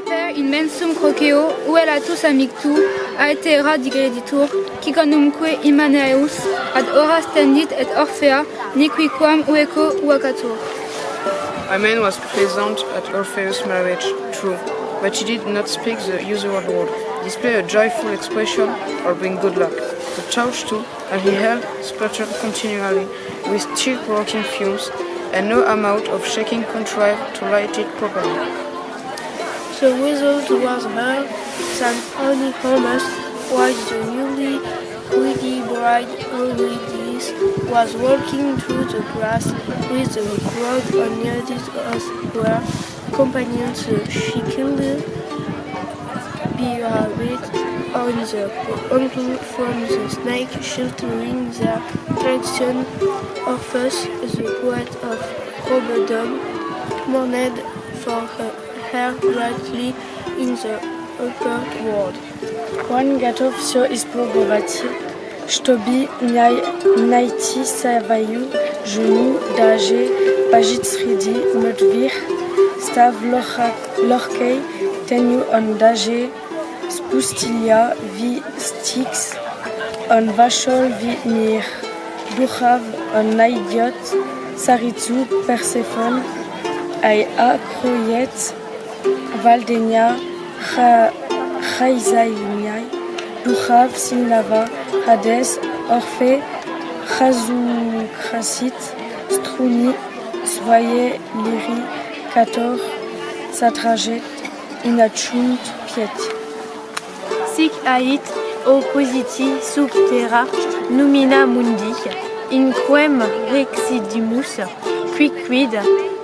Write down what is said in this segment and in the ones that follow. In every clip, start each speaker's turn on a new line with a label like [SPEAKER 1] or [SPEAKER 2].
[SPEAKER 1] per in mensum croceo, uela tus amictu, altera digreditur, quiconumque immaneus, ad horas tendit et orphea, nequiquam ueco uacatur.
[SPEAKER 2] Hymen was present at Orpheus' marriage, true, but she did not speak the usual word, display a joyful expression, or bring good luck. The torch too, and he held, sputtered continually, with still working fumes, and no amount of shaking contrived to light it properly.
[SPEAKER 3] The result was heard than only Hermes, while the newly greedy bride Eurydice was walking through the grass with the crowd on Eurydice as her companions. She killed behaved on the angle from the snake, sheltering their tradition. Orpheus, the poet of Robodom, mourned for her greatly in the upper world.
[SPEAKER 4] One gatov все испробовать, чтобы найти свою жену, даже пожить среди мертвых, став легкой тенью, он даже спустился в Стикс, он вошел в мир духов, он найдет царицу Персефон, а откроет Валдения хозяиной духов Сильнава, Hadès, Orphée, Разукрасит, Струни, Своє лири, Катор, Сатражет, Иначунт, Пьет.
[SPEAKER 5] Sic ait oppositi sub terra numina mundi, in quem rexidimus, quicquid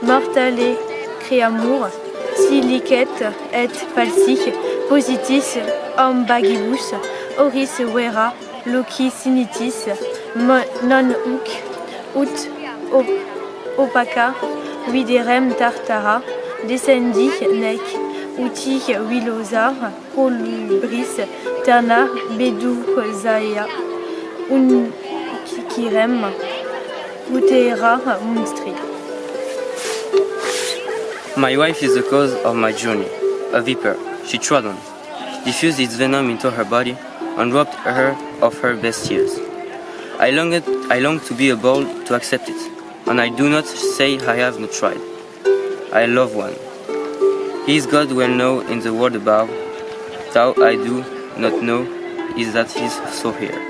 [SPEAKER 5] mortale creamur, si licet et falsic positis ambagibus, oris vera loci sinitis, non huc ut opaca viderem tartara, descendi nec uti vilosar, colubris terna beduzaea, uncirem utera monstri.
[SPEAKER 6] My wife is the cause of my journey, a viper. She trod on, diffused its venom into her body, and robbed her of her best years. I long to be able to accept it, and I do not say I have not tried. I love one. He is God well known in the world above. Thou I do not know is that he is so here.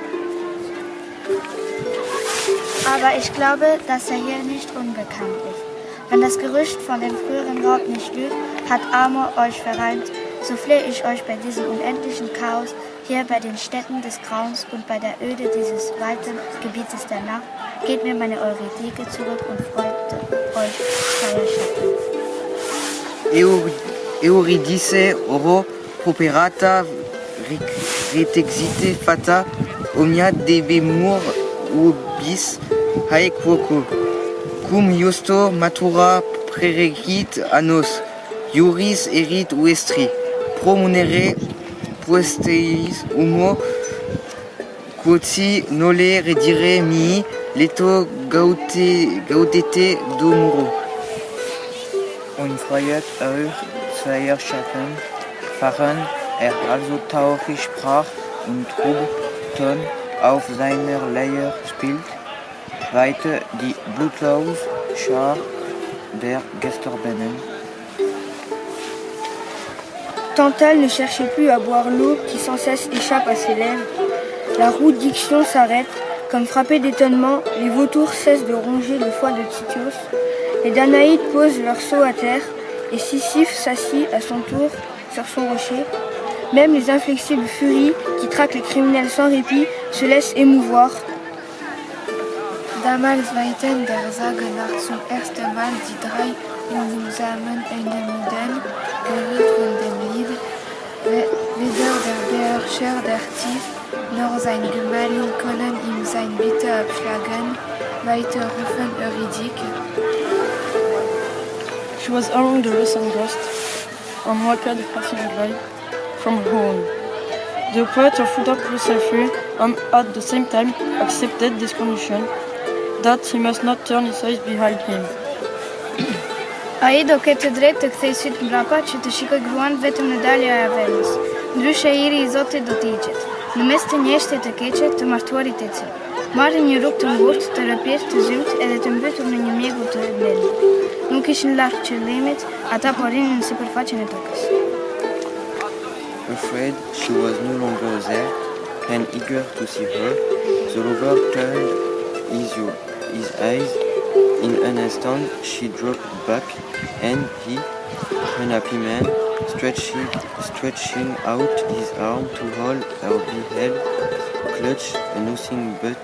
[SPEAKER 7] Aber ich glaube, dass er hier nicht unbekannt ist. Wenn das Gerücht von dem früheren Raub nicht lügt, hat Amor euch vereint, so flehe ich euch bei diesem unendlichen Chaos, hier bei den Städten des Grauens und bei der Öde dieses weiten Gebietes der Nacht, gebt mir meine Eurydike zurück und freut euch, freier Schatten.
[SPEAKER 8] Euridice oro properata retexite fata omnia debemur ubis haec voco cum justo matura preregit annos iuris erit uestri pro munere puesteis humo quoti nole redire mihi leto gaudete domuro.
[SPEAKER 9] Unfreiheit zweier Schatten fahren, also traurig sprach und trug Ton auf seiner Leier spielt, weiter die blutlose Schar der Gestorbenen.
[SPEAKER 3] Tantale ne cherchait plus à boire l'eau qui sans cesse échappe à ses lèvres. La rude diction s'arrête, comme frappée d'étonnement, les vautours cessent de ronger le foie de Tityos. Les Danaïdes posent leur seau à terre et Sisyphe s'assit à son tour sur son rocher. Même les inflexibles furies qui traquent les criminels sans répit se laissent émouvoir.
[SPEAKER 10] Damals weiten der Sage nach zum ersten Mal die drei unliebsamen Ennemiden gerührt von dem Lied. Weder der Beherrscher der Tief noch sein Gemahlin können ihm sein Bitte abschlagen. Weiter rufen Eurydice.
[SPEAKER 4] She was along the recent ghost, and walked passively from her home. The poet of Uther Persephone, and at the same time accepted this condition, that he must not turn his eyes behind him.
[SPEAKER 3] Aí do que te drept că te sit brapa, ce te și că gruan vetem nedalia avelis. Drușa iri izote dotiget. Numeste niește te kece, te martuari te ți. Mare mi rup te ngurt, te răpier, te zimt, ele te îmbetur në një mjegu të bleni. Nuk ishin larg qëllimit, ata po rinin në sipërfaqen e tokës.
[SPEAKER 9] Afraid she was no longer there, and eager to see her, the rover turned his eyes. In an instant, she dropped back, and he, unhappy man, stretching out his arm to hold her head, clutched nothing but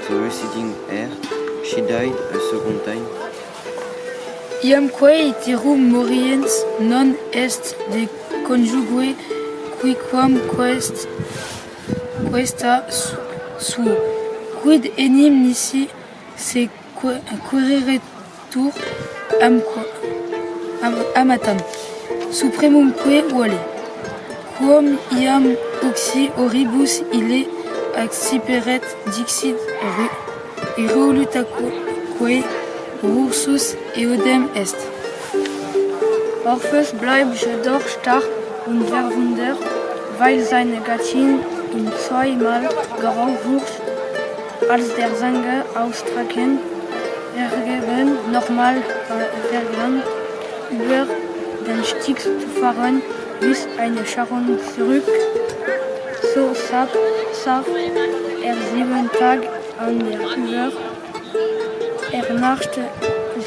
[SPEAKER 9] the receding air. She died a second time.
[SPEAKER 4] Iamque iterum moriens non est de conjugue quiquam questa suo, quid enim nisi se quereretur amatam, supremumque vole, quam iam uxi oribus ille acciperet dixit irolutaque ursus eodem est.
[SPEAKER 3] Orpheus bleib jedoch stark und verwundert, weil seine Gattin ihn zweimal geraubt wurde, als der Sänger austragen, ergeben nochmal verlangt, über den Stieg zu fahren, bis eine Scharon zurück. So saß er 7 Tage an der Tür. Er naschte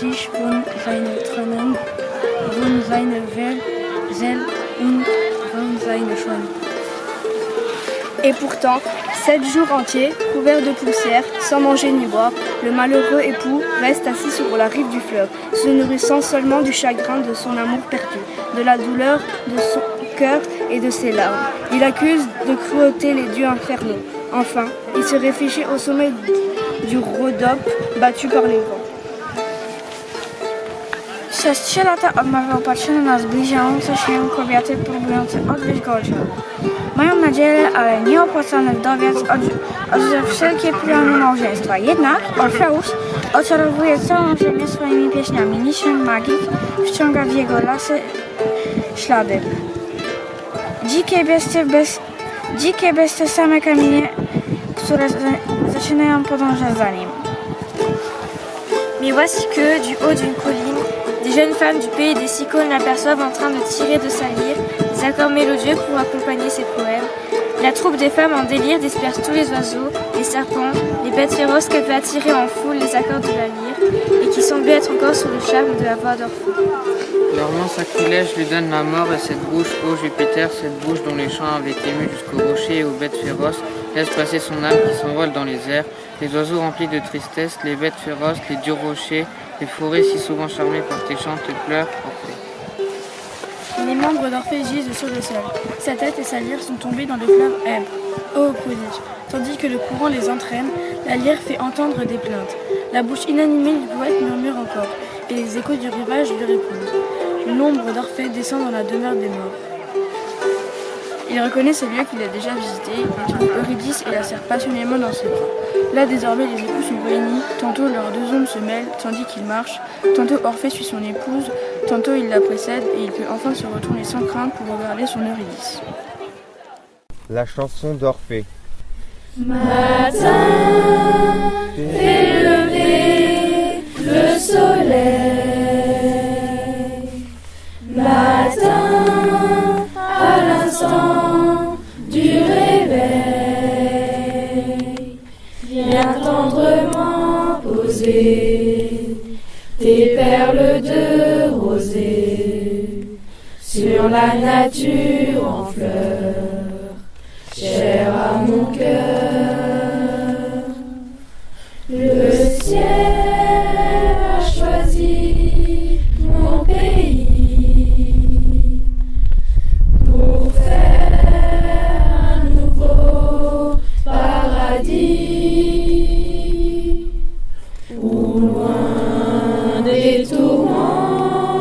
[SPEAKER 3] sich von seinen Tränen, von seiner Seele und von seiner Schwung. Et pourtant, 7 jours entiers, couverts de poussière, sans manger ni boire, le malheureux époux reste assis sur la rive du fleuve, se nourrissant seulement du chagrin de son amour perdu, de la douleur de son cœur et de ses larmes. Il accuse de cruauté les dieux infernaux. Enfin, il se réfugie au sommet du Rhodope, battu par les vents. Przez 3 lata odmawiał patrzenia na zbliżające się kobiety próbujące odbyć go od żony. Mają nadzieję, ale nieopłacany wdowiec odrzuca wszelkie plany małżeństwa. Jednak Orfeusz oczarowuje całą ziemię swoimi pieśniami. Niczym magik wciąga w jego lasy ślady. Dzikie bestie same kamienie, które zaczynają podążać za nim.
[SPEAKER 5] Mais voici que, du haut d'une colline, des jeunes femmes du pays des Cyclones l'aperçoivent en train de tirer de sa lyre des accords mélodieux pour accompagner ses poèmes. La troupe des femmes en délire disperse tous les oiseaux, les serpents, les bêtes féroces qu'elle veut attirer en foule les accords de la lyre et qui semblaient être encore sous le charme de la voix d'Orphée.
[SPEAKER 2] Leur long sacrilège lui donne la mort et cette bouche, ô Jupiter, cette bouche dont les chants avaient ému jusqu'aux rochers et aux bêtes féroces, laisse passer son âme qui s'envole dans les airs. Les oiseaux remplis de tristesse, les bêtes féroces, les durs rochers, les forêts si souvent charmées par tes chants te pleurent, Orphée.
[SPEAKER 4] Les membres d'Orphée gisent sur le sol. Sa tête et sa lyre sont tombés dans le fleuve Èbre. Oh, prodige. Tandis que le courant les entraîne, la lyre fait entendre des plaintes. La bouche inanimée du poète murmure encore, et les échos du rivage lui répondent. L'ombre d'Orphée descend dans la demeure des morts. Il reconnaît ce lieu qu'il a déjà visité, il trouve Eurydice et la serre passionnément dans ses bras. Là, désormais, les époux sont réunis, tantôt leurs deux ombres se mêlent tandis qu'ils marchent, tantôt Orphée suit son épouse, tantôt il la précède et il peut enfin se retourner sans crainte pour regarder son Eurydice.
[SPEAKER 11] La chanson d'Orphée.
[SPEAKER 12] Matin, fait lever le soleil. Matin, à l'instant du réveil, viens tendrement poser tes perles de rosée sur la nature en fleurs, chère à mon cœur. Le ciel a choisi mon pays pour faire un nouveau paradis, où loin des tourments,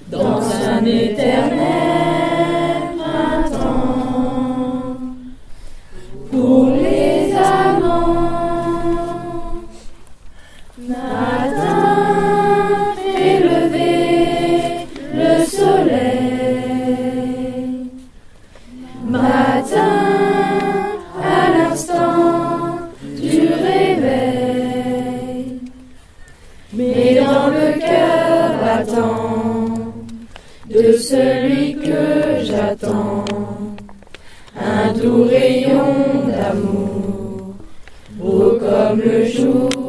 [SPEAKER 12] dans un éternel printemps, pour les amants. Matin, fais lever mais dans le cœur battant de celui que j'attends, un doux rayon d'amour, beau comme le jour.